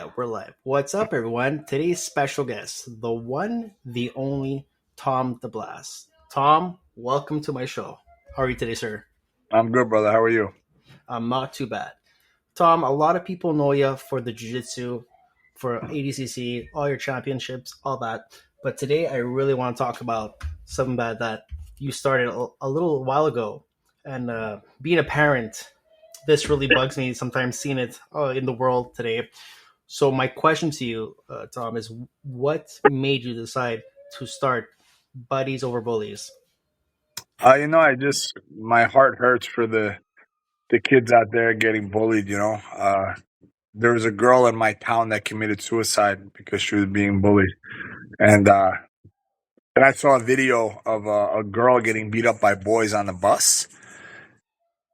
Yeah, we're live. What's up, everyone? Today's special guest, the one, the only Tom Deblass. Tom, welcome to my show. How are you today, sir? I'm good, brother. How are you? I'm not too bad. Tom, a lot of people know you for the jiu-jitsu, for ADCC, all your championships, all that. But today, I really want to talk about something that you started a little while ago. And being a parent, this really bugs me sometimes seeing it in the world today. So my question to you, Tom, is what made you decide to start Buddies over Bullies? My heart hurts for the kids out there getting bullied. There was a girl in my town that committed suicide because she was being bullied, and and I saw a video of a girl getting beat up by boys on the bus,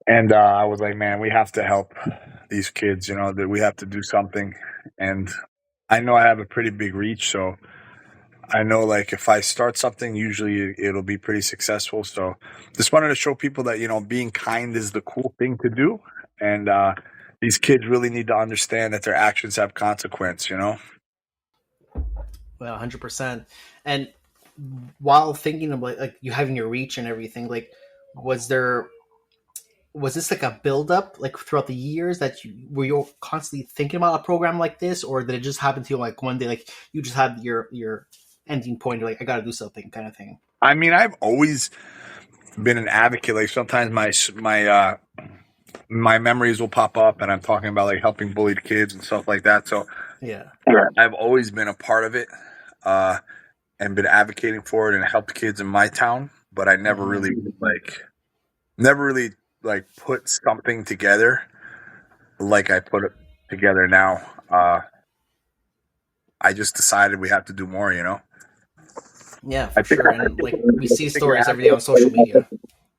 and I was like, man, we have to help these kids. That we have to do something, and I know I have a pretty big reach, so I know, like, if I start something, usually it'll be pretty successful. So just wanted to show people that, being kind is the cool thing to do. And these kids really need to understand that their actions have consequence. Well, 100%. And while thinking of like you having your reach and everything, like was there was this like a build up like throughout the years that you constantly thinking about a program like this, or did it just happen to you like one day, like you just had your ending point, like I got to do something kind of thing? I mean, I've always been an advocate. Like sometimes my memories will pop up and I'm talking about like helping bullied kids and stuff like that. So Yeah. I've always been a part of it. Uh, and been advocating for it and helped kids in my town, but I never Mhm. really never really put something together like I put it together now. I just decided we have to do more. Yeah, I for think sure. I And like we see think it stories every day on happens. social media.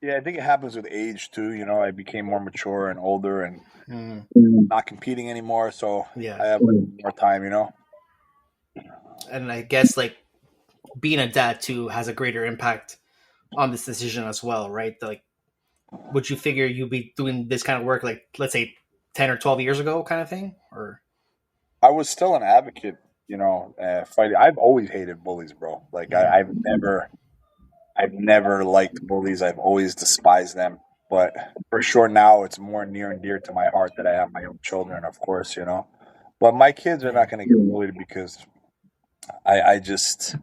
Yeah, I think it happens with age too. I became more mature and older and Mm, not competing anymore, so yeah. I have more time. And I guess like being a dad too has a greater impact on this decision as well, right? Like, would you figure you'd be doing this kind of work, like let's say 10 or 12 years ago, kind of thing, or? I was still an advocate, fighting. I've always hated bullies, bro. Like Mhm. I've never liked bullies. I've always despised them. But for sure now it's more near and dear to my heart that I have my own children, of course. But my kids are Yeah, not gonna get bullied because I just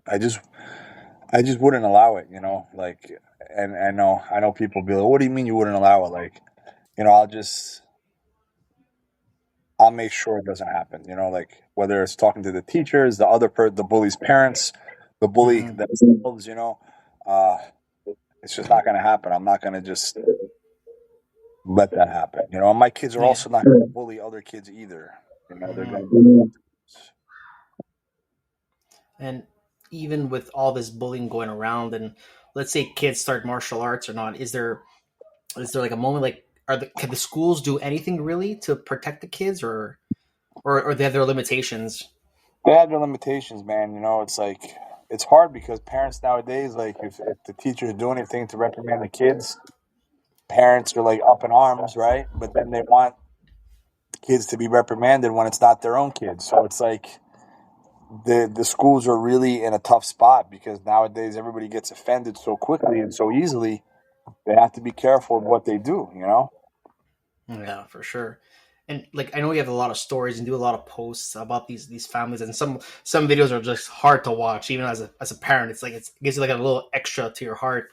wouldn't allow it. Like, and I know people be like, what do you mean you wouldn't allow it? Like, I'll make sure it doesn't happen. Like whether it's talking to the teachers, the bully's parents, the bully hmm, themselves. Uh, it's just not going to happen. I'm not going to just let that happen. And my kids are yeah, also not going to bully other kids either. They're hmm. going to. And even with all this bullying going around, and let's say kids start martial arts or not, is there like a moment like can the schools do anything really to protect the kids, or they have their limitations? They have their limitations, man. It's like it's hard because parents nowadays, like if the teachers do anything to reprimand the kids, parents are like up in arms, right? But then they want kids to be reprimanded when it's not their own kids. So it's like the schools are really in a tough spot because nowadays everybody gets offended so quickly and so easily. They have to be careful of what they do. Yeah, for sure. And like I know you have a lot of stories and do a lot of posts about these families, and some videos are just hard to watch, even as a parent. It's like it gives you like a little extra to your heart.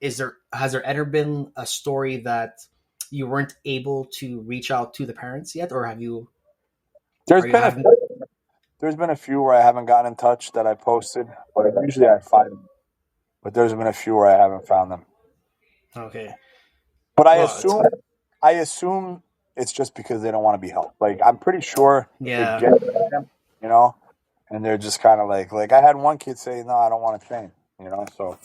Has there ever been a story that you weren't able to reach out to the parents yet, or have you? There's Are you been a having? there's been a few where I haven't gotten in touch that I posted, but usually I find them. But there's been a few where I haven't found them. Okay. But I Well, it's assume I assume it's just because they don't want to be helped. Like I'm pretty sure it yeah, gets them, you know, and they're just kind of like I had one kid say, "No, I don't want to train." So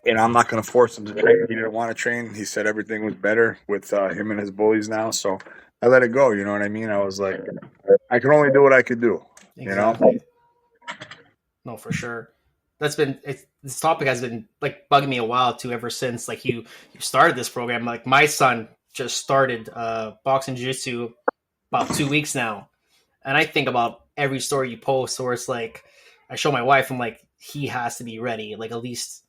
I'm not going to force him to train. He didn't want to train. He said everything was better with him and his bullies now. So I let it go. You know what I mean? I was like, I can only do what I could do. You know? exactly. No, for sure. This topic has been like bugging me a while too, ever since like you started this program. Like my son just started boxing jiu-jitsu about 2 weeks now, And I think about every story you post where it's like, I show my wife, I'm like, he has to be ready, like at least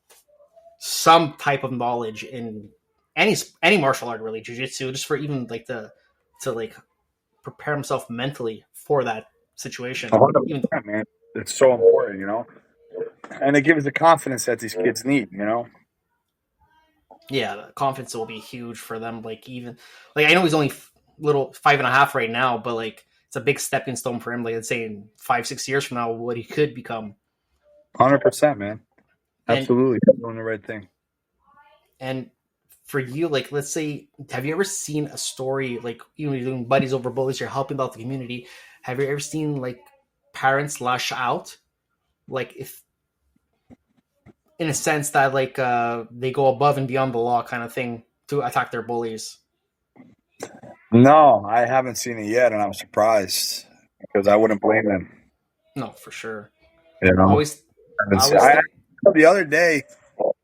some type of knowledge in any martial art, really, jujitsu, just for even like the to like prepare himself mentally for that situation. Even 100%, man. It's so important, and it gives the confidence that these kids need. yeah, the confidence will be huge for them. Like even like I know he's only little 5.5 right now, but like it's a big stepping stone for him. Like let's say in 5 6 years from now, what he could become. 100%, man. And Absolutely. You're doing the right thing. and for you, like let's say, have you ever seen a story like you know you're doing buddies over bullies, you're helping out the community? Have you ever seen like parents lash out, like if in a sense that like they go above and beyond the law kind of thing to attack their bullies? No, I haven't seen it yet, and I'm surprised because I wouldn't blame them. No, for sure. You I know, always I haven't seen, always I, think the other day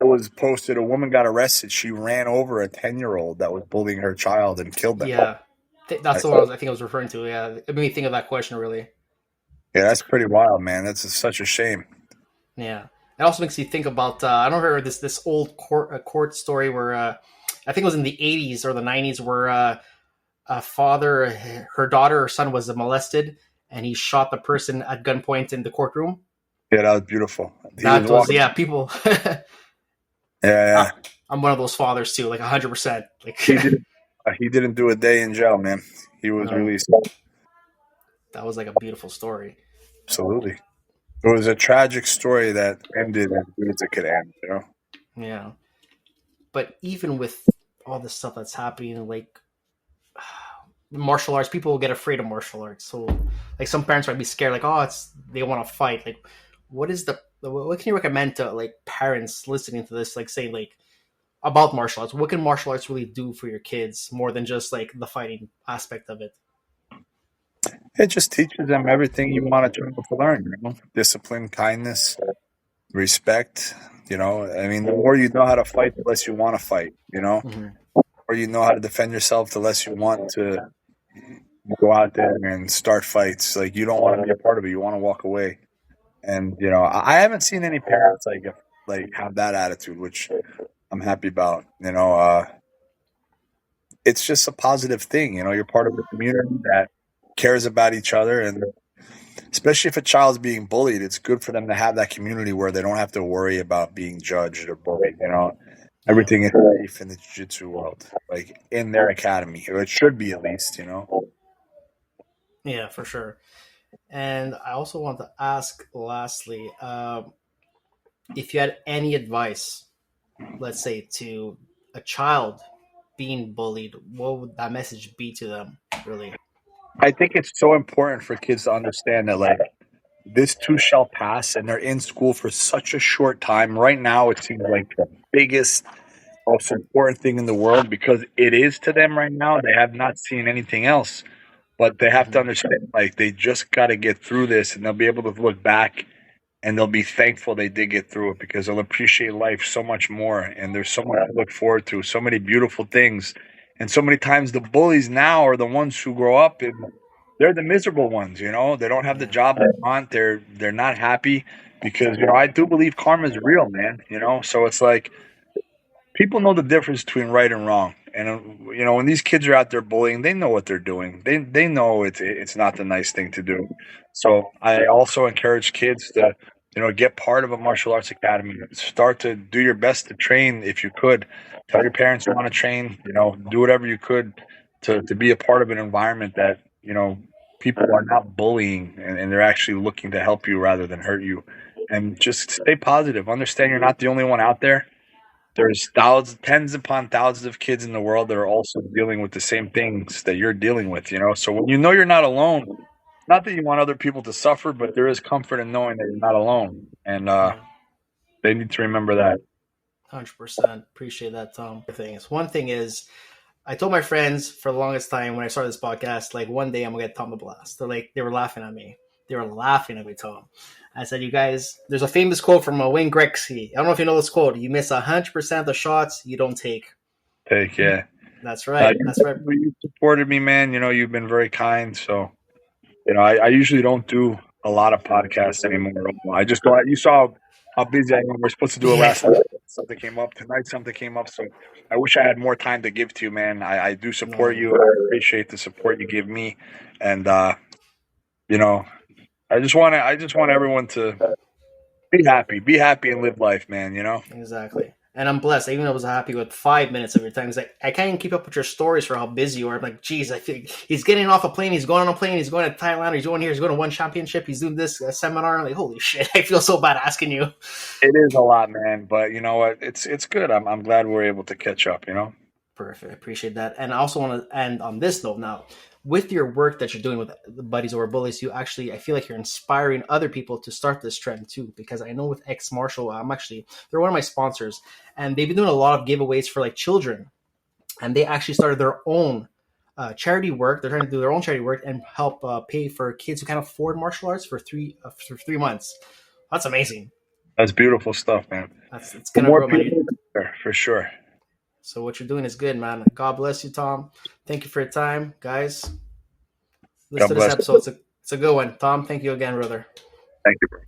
it was posted. A woman got arrested. She ran over a 10-year-old that was bullying her child and killed them. yeah, I that's the one thought, I think I was referring to. Yeah, it made me think of that question. Really, yeah, it's that's pretty wild, man. That's such a shame. yeah. It also makes you think about. I don't remember this old court story where I think it was in the 80s or the 90s where a father, her daughter or son was molested, and he shot the person at gunpoint in the courtroom. Yeah, that was beautiful. He was That was walking. yeah, people. Yeah, yeah. I'm one of those fathers too, like 100%. Like He didn't. He didn't do a day in jail, man. He was no, released. that was like a beautiful story. Absolutely. It was a tragic story that ended as good as it could end. Yeah, but even with all this stuff that's happening, like martial arts, people will get afraid of martial arts. So, like some parents might be scared, like, oh, it's they want to fight. Like, what is the what can you recommend to like parents listening to this, like say like about martial arts? What can martial arts really do for your kids more than just like the fighting aspect of it? It just teaches them everything you want a child to learn. Discipline, kindness, respect. I mean, the more you know how to fight, the less you want to fight. Mm-hmm. Or you know how to defend yourself, the less you want to go out there and start fights. Like you don't want to be a part of it. You want to walk away. And I haven't seen any parents like have that attitude, which I'm happy about. It's just a positive thing. You're part of a community that cares about each other, and especially if a child's being bullied, it's good for them to have that community where they don't have to worry about being judged or bullied. Yeah, Everything is safe in the jiu-jitsu world, like in their academy, or it should be at least. yeah, for sure. And I also want to ask, lastly, if you had any advice, let's say to a child being bullied, what would that message be to them? Really? I think it's so important for kids to understand that, like, this too shall pass, and they're in school for such a short time. Right now, it seems like the biggest, most important thing in the world because it is to them right now. They have not seen anything else, but they have to Mm-hmm. understand, like, they just got to get through this, and they'll be able to look back and they'll be thankful they did get through it because they'll appreciate life so much more. And there's so much to look forward to, so many beautiful things. And so many times the bullies now are the ones who grow up and they're the miserable ones. They don't have the Yeah, job they want. They're not happy because I do believe karma is real, man. So it's like people know the difference between right and wrong. And when these kids are out there bullying, they know what they're doing. They know it's not the nice thing to do. So I also encourage kids to get part of a martial arts academy. Start to do your best to train if you could. Tell your parents you want to train. Do whatever you could to be a part of an environment that people are not bullying and they're actually looking to help you rather than hurt you. And just stay positive. Understand you're not the only one out there. There's thousands, tens upon thousands of kids in the world that are also dealing with the same things that you're dealing with. So when you're not alone, not that you want other people to suffer, but there is comfort in knowing that you're not alone. And yeah, they need to remember that. 100%. Appreciate that, Tom. Things. One thing is, I told my friends for the longest time when I started this podcast, like one day I'm gonna get Tom Deblass. They were laughing at me. They were laughing at me, Tom. I said, "You guys, there's a famous quote from Wayne Gretzky. I don't know if you know this quote. You miss 100% of the shots you don't take." Take, yeah. That's right. That's right. You supported me, man. You've been very kind. So I usually don't do a lot of podcasts anymore. I just don't. You saw how busy I am. We're supposed to do it Yeah, last night. Something came up tonight. Something came up. So I wish I had more time to give to you, man. I do support no, you. I appreciate the support you give me, and you know, I just want everyone to be happy, and live life, man. exactly. And I'm blessed. Even though I was happy with 5 minutes of your time, it's like I can't even keep up with your stories for how busy you are. I'm like, geez, I think he's getting off a plane, he's going on a plane, he's going to Thailand, he's going here, he's going to one championship, he's doing this seminar. I'm like, holy shit, I feel so bad asking you. It is a lot, man. But you know what? It's good. I'm glad we're able to catch up. Perfect. I appreciate that. And I also want to end on this note now. With your work that you're doing with the buddies or bullies, you actually, I feel like you're inspiring other people to start this trend too. Because I know with X Martial, they're one of my sponsors, and they've been doing a lot of giveaways for like children, and they actually started their own charity work. They're trying to do their own charity work and help pay for kids who can't afford martial arts for 3 months. That's amazing. That's beautiful stuff, man. That's it's The gonna more grow, man. people, there for sure. So what you're doing is good, man. God bless you, Tom. Thank you for your time, guys. Listen God to this bless. episode. It's a good one. Tom, thank you again, brother. Thank you, bro.